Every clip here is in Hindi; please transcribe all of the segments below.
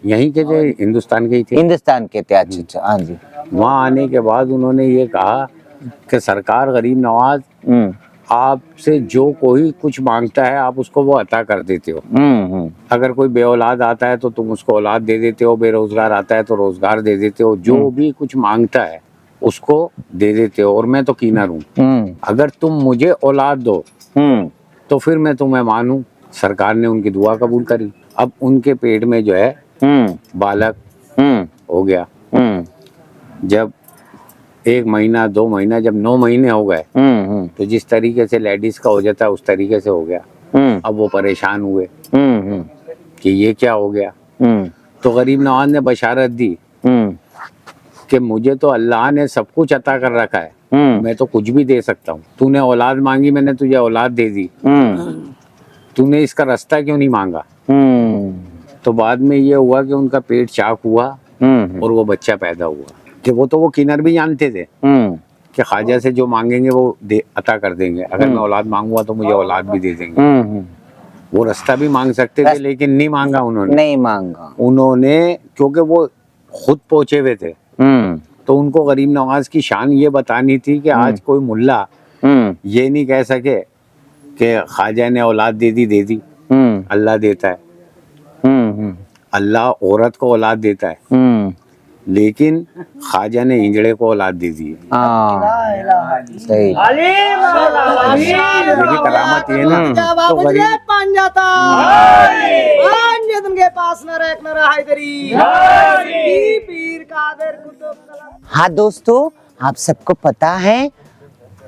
यहीं के थे, हिंदुस्तान के ही थे। हिंदुस्तान के थे, अच्छा अच्छा, हाँ जी। वहाँ आने के बाद उन्होंने ये कहा कि सरकार गरीब नवाज आपसे जो कोई कुछ मांगता है आप उसको वो अता कर देते हो। अगर कोई बे औलाद आता है तो तुम उसको औलाद दे देते हो, बेरोजगार आता है तो रोजगार दे देते हो, जो भी कुछ मांगता है उसको दे देते हो। और मैं तो कीनर हूँ, अगर तुम मुझे औलाद दो तो फिर मैं तुम्हें मानूं। सरकार ने उनकी दुआ कबूल करी। अब उनके पेट में जो है बालक हो गया। जब 1 महीना 2 महीना, जब 9 महीने हो गए तो जिस तरीके से लेडीज का हो जाता है उस तरीके से हो गया। अब वो परेशान हुए कि ये क्या हो गया। तो गरीब नवाज ने बशारत दी कि मुझे तो अल्लाह ने सब कुछ अता कर रखा है, मैं तो कुछ भी दे सकता हूँ। तूने औलाद मांगी, मैंने तुझे औलाद दे दी, तूने इसका रास्ता क्यों नहीं मांगा। तो बाद में ये हुआ कि उनका पेट चाक हुआ और वो बच्चा पैदा हुआ। कि वो किन्नर भी जानते थे कि ख्वाजा से जो मांगेंगे वो अता कर देंगे। अगर मैं औलाद मांगूंगा तो मुझे औलाद भी दे देंगे। वो रास्ता भी मांग सकते थे लेकिन नहीं मांगा उन्होंने। नहीं मांगा उन्होंने, क्योंकि वो खुद पहुंचे हुए थे। तो उनको गरीब नवाज की शान ये बतानी थी कि आज कोई मुल्ला ये नहीं कह सके कि ख्वाजा ने औलाद दे दी। अल्लाह देता है, अल्लाह औरत को औलाद देता है, लेकिन ख्वाजा ने इंजड़े को औलाद दे दी। सही। ये भी करामत है ना। तो गरीब हाँ दोस्तों, आप सबको पता है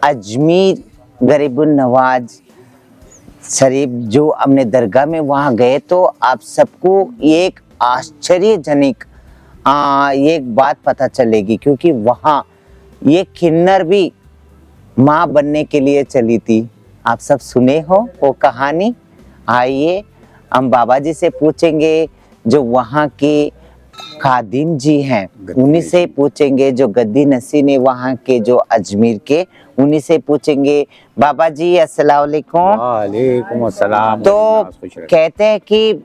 अजमेर गरीबुन नवाज शरीफ जो हमने दरगाह में वहाँ गए तो आप सबको एक आश्चर्यजनक एक बात पता चलेगी, क्योंकि वहाँ ये किन्नर भी माँ बनने के लिए चली थी। आप सब सुने हो वो कहानी। आइए हम बाबा जी से पूछेंगे, जो वहाँ के खादिम जी हैं उन्हीं से पूछेंगे, जो गद्दी नसीन है वहाँ के जो अजमेर के, उन्हीं से पूछेंगे। बाबा जी अस्सलाम वालेकुम। वालेकुम अस्सलाम। तो कहते हैं कि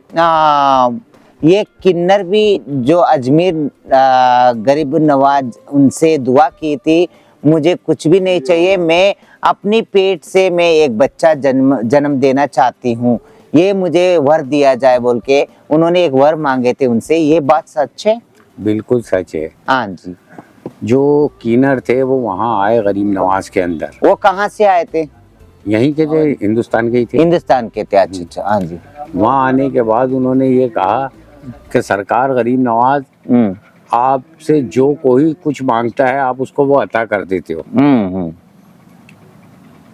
ये किन्नर भी जो अजमेर गरीब नवाज उनसे दुआ की थी, मुझे कुछ भी नहीं चाहिए, मैं अपनी पेट से मैं एक बच्चा जन्म देना चाहती हूँ, ये मुझे वर दिया जाए बोल के उन्होंने एक वर मांगे थे उनसे। ये बात सच है? बिल्कुल सच है। हाँ जी। जो कीनर थे वो वहाँ आए गरीब नवाज के अंदर। वो कहाँ से आए थे? यहीं के थे, हिंदुस्तान के ही थे। हिंदुस्तान के थे, अच्छा अच्छा, हाँ जी। वहाँ आने के बाद उन्होंने ये कहा कि सरकार गरीब नवाज आपसे जो कोई कुछ मांगता है आप उसको वो अता कर देते हो।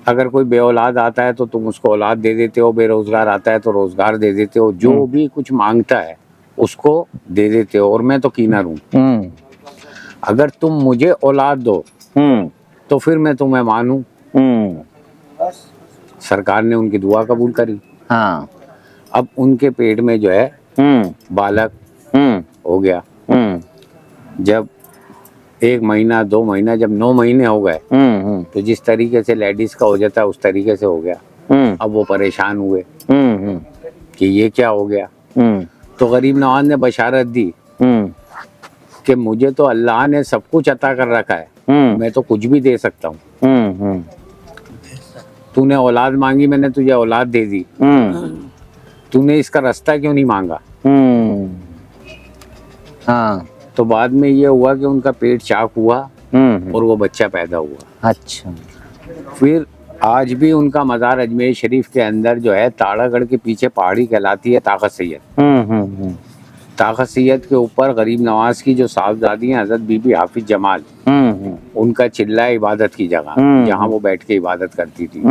अगर कोई बे औलाद आता है तो तुम उसको औलाद दे देते हो, बेरोजगार आता है तो रोजगार दे देते हो, जो भी कुछ मांगता है उसको दे देते हो। और मैं तो कीनर हूँ, अगर तुम मुझे औलाद दो तो फिर मैं तुम्हें मानूं। सरकार ने उनकी दुआ कबूल करी। हाँ। अब उनके पेट में जो है बालक हो गया। जब 1 महीना 2 महीना, जब 9 महीने हो गए तो जिस तरीके से लेडीज का हो जाता है उस तरीके से हो गया। अब वो परेशान हुए कि ये क्या हो गया। तो गरीब नवाज ने बशारत दी कि मुझे तो अल्लाह ने सब कुछ अता कर रखा है, मैं तो कुछ भी दे सकता हूँ। तूने औलाद मांगी, मैंने तुझे औलाद दे दी, तूने इसका रास्ता क्यों नहीं मांगा। हाँ। तो बाद में ये हुआ कि उनका पेट चाक हुआ और वो बच्चा पैदा हुआ। अच्छा। फिर आज भी उनका मज़ार अजमेर शरीफ के अंदर जो है ताड़ागढ़ के पीछे पहाड़ी कहलाती है ताकत सैयद। ताकत सैयद के ऊपर गरीब नवाज की जो साहबजादी हैं हजरत बीबी हाफिज जमाल, उनका चिल्ला इबादत की जगह जहाँ वो बैठ के इबादत करती थी,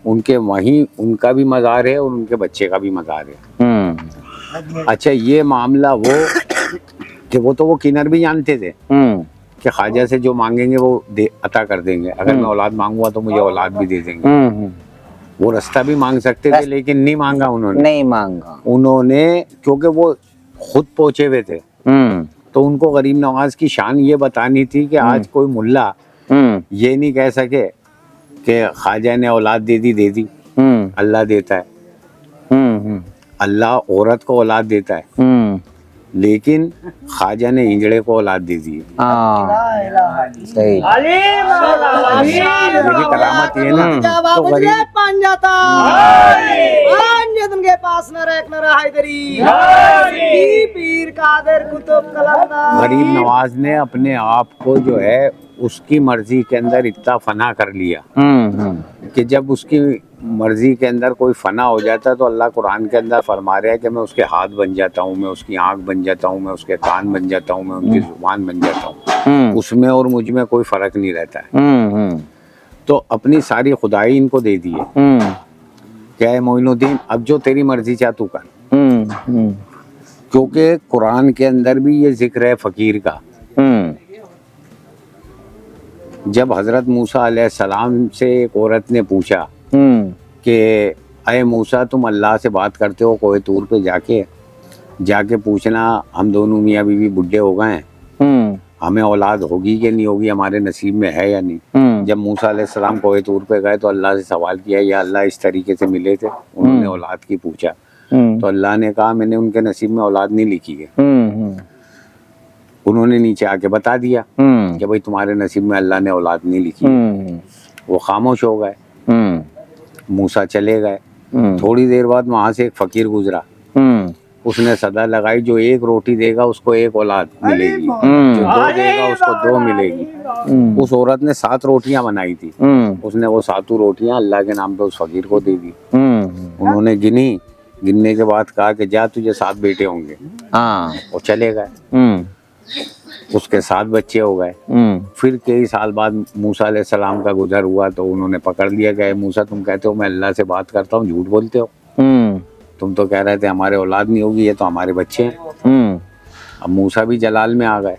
उनके वहीं उनका भी मज़ार है और उनके बच्चे का भी मज़ार है। अच्छा, ये मामला वो तो वो किन्नर भी जानते थे कि ख्वाजा से जो मांगेंगे वो अता कर देंगे। अगर मैं औलाद मांगूंगा तो मुझे औलाद भी दे देंगे। वो रास्ता भी मांग सकते थे लेकिन नहीं मांगा उन्होंने। नहीं मांगा उन्होंने, क्योंकि वो खुद पहुंचे हुए थे। तो उनको गरीब नवाज की शान ये बतानी थी कि आज कोई मुल्ला ये नहीं कह सके कि ख्वाजा ने औलाद दे दी। अल्लाह देता है, अल्लाह औरत को औलाद देता है, लेकिन ख्वाजा ने हिजड़े को औलाद दे दी। सही। ये भी करामत ये ना, तो गरीब तुमके पास न रह न रहा इधरी पीर कादर कुतुब कलंदर। गरीब नवाज ने अपने आप को जो है उसकी मर्जी के अंदर इतना फना कर लिया कि जब उसकी मर्जी के अंदर कोई फना हो जाता है तो अल्लाह कुरान के अंदर फरमा रहा है कि मैं उसके हाथ बन जाता हूँ, मैं उसकी आंख बन जाता हूँ, मैं उसके कान बन जाता हूँ, मैं उनकी जुबान बन जाता हूँ। उसमें और मुझ में कोई फर्क नहीं रहता है। तो अपनी सारी खुदाई इनको दे दी है। क्या है मोइनुद्दीन, अब जो तेरी मर्जी चाह तू कर। क्योंकि कुरान के अंदर भी ये जिक्र है फकीर का। जब हजरत मूसा अलैहिस्सलाम से एक औरत ने पूछा कि अय मूसा तुम अल्लाह से बात करते हो कोहे तूर पे जाके पूछना हम दोनों मियाँ बीवी बुढ़े हो गए हैं, हमें औलाद होगी कि नहीं होगी, हमारे नसीब में है या नहीं। जब मूसा अलैहिस्सलाम कोहे तूर पे गए तो अल्लाह से सवाल किया, या अल्लाह इस तरीके से मिले थे, उन्होंने औलाद की पूछा तो अल्लाह ने कहा मैंने उनके नसीब में औलाद नहीं लिखी है। उन्होंने नीचे आके बता दिया कि भाई तुम्हारे नसीब में अल्लाह ने औलाद नहीं लिखी है। वो खामोश हो गए, मूसा चले गए। थोड़ी देर बाद वहां से एक फकीर गुजरा, उसने सदा लगाई जो एक रोटी देगा उसको एक औलाद मिलेगी, जो दो देगा उसको दो मिलेगी। उस औरत ने 7 रोटियां बनाई थी, उसने वो 7 रोटियां अल्लाह के नाम पे उस फकीर को दे दी। उन्होंने गिनने के बाद कहा कि जा तुझे 7 बेटे होंगे। वो चले गए, उसके 7 बच्चे हो गए। फिर कई साल बाद मूसा अलैहिस्सलाम का गुजर हुआ तो उन्होंने पकड़ लिया कि मूसा तुम कहते हो मैं अल्लाह से बात करता हूँ, झूठ बोलते हो। तुम तो कह रहे थे हमारे औलाद नहीं होगी, ये तो हमारे बच्चे हैं। अब मूसा भी जलाल में आ गए,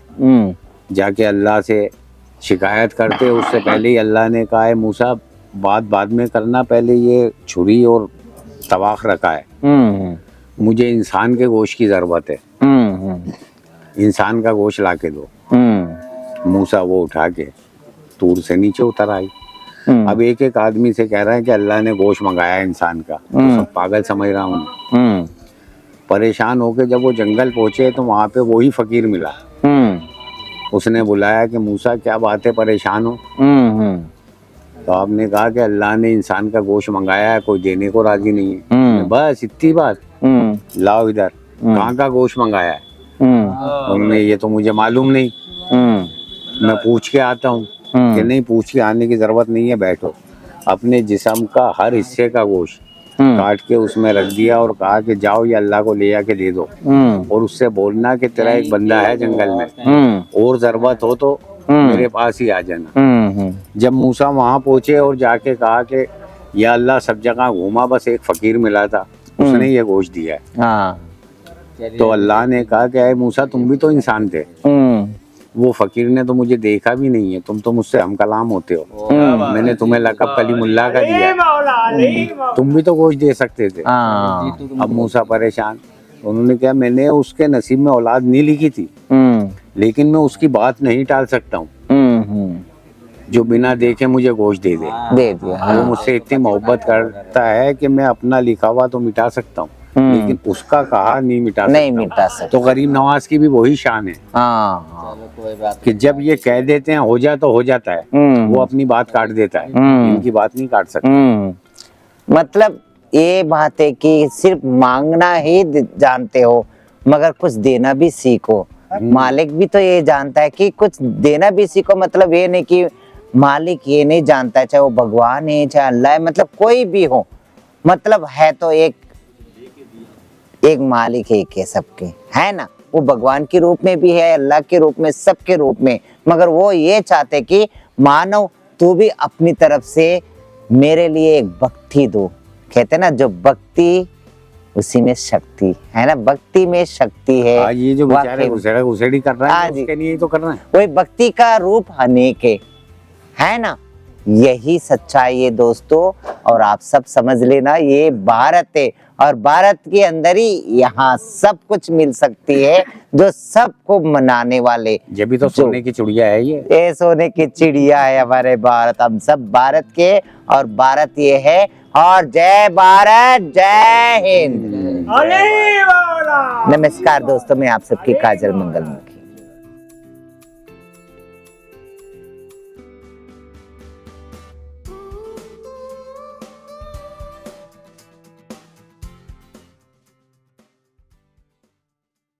जाके अल्लाह से शिकायत करते। उससे पहले ही अल्लाह ने कहा है मूसा बात बाद में करना, पहले ये छुरी और तवाख रखा है, मुझे इंसान के गोश्त की जरूरत है, इंसान का गोश्त ला के दो। मूसा वो उठा के तूर से नीचे उतर आई। अब एक एक आदमी से कह रहा है कि अल्लाह ने गोश्त मंगाया इंसान का, तो सब पागल समझ रहा हूँ। परेशान होके जब वो जंगल पहुंचे तो वहां पे वही फकीर मिला। उसने बुलाया कि मूसा क्या बात है, परेशान हो? तो आपने कहा कि अल्लाह ने इंसान का गोश्त मंगाया है, कोई देने को राजी नहीं है। बस इतनी बात, लाओ इधर, कहाँ का गोश्त मंगाया है? उन्होंने ये तो मुझे मालूम नहीं, मैं पूछ के आता हूँ। कि नहीं, पूछ के आने की जरूरत नहीं है, बैठो। अपने जिस्म का हर हिस्से का गोश्त काट के उसमें रख दिया और कहा कि जाओ ये अल्लाह को ले आके दे दो, और उससे बोलना कि तेरा एक बंदा है जंगल में, और जरूरत हो तो मेरे पास ही आ जाना। जब मूसा वहां पहुंचे और जाके कहा कि या अल्लाह सब जगह घूमा, बस एक फकीर मिला था, उसने ये गोश्त दिया है। तो अल्लाह ने कहा कि अरे मूसा तुम भी तो इंसान थे, वो फकीर ने तो मुझे देखा भी नहीं है, तुम तो मुझसे हम कलाम होते हो, मैंने तुम्हें लक़ब कलीमुल्लाह का दिया, तुम भी तो गोश्त दे सकते थे। अब मूसा परेशान, उन्होंने कहा मैंने उसके नसीब में औलाद नहीं लिखी थी, लेकिन मैं उसकी बात नहीं टाल सकता हूँ जो बिना देखे मुझे गोश्त दे दिया। वो मुझसे इतनी मोहब्बत करता है कि मैं अपना लिखा हुआ तो मिटा सकता हूँ, लेकिन उसका कहा नहीं मिटा सकता। तो गरीब नवाज की भी वही शान है कि जब ये कह देते हैं हो जा तो हो जाता है, वो अपनी बात काट देता है, इनकी बात नहीं काट सकता। मतलब ये बात है कि सिर्फ मांगना ही जानते हो मगर कुछ देना भी सीखो। मालिक भी तो ये जानता है कि कुछ देना भी सीखो। मतलब ये नहीं कि मालिक ये नहीं जानता है, चाहे वो भगवान है चाहे अल्लाह है, मतलब कोई भी हो, मतलब है तो एक मालिक है सबके, है ना। वो भगवान के रूप में भी है, अल्लाह के रूप में, सबके रूप में। मगर वो ये चाहते कि मानव तू भी अपनी तरफ से मेरे लिए एक भक्ति दो। कहते ना जो भक्ति उसी में शक्ति है ना, भक्ति में शक्ति है। ये जो बेचारे घुसेड़ी कर रहा है उसके लिए तो कर रहे हैं, वही भक्ति का रूप अनेक है ना। यही सच्चाई है दोस्तों, और आप सब समझ लेना ये भारत है और भारत के अंदर ही यहाँ सब कुछ मिल सकती है, जो सबको मनाने वाले। ये भी तो सोने की चिड़िया है ये सोने की चिड़िया है हमारे भारत। हम सब भारत के और भारत ये है। और जय भारत, जय हिंद। नमस्कार दोस्तों, मैं आप सबकी काजल मंगल मुखी।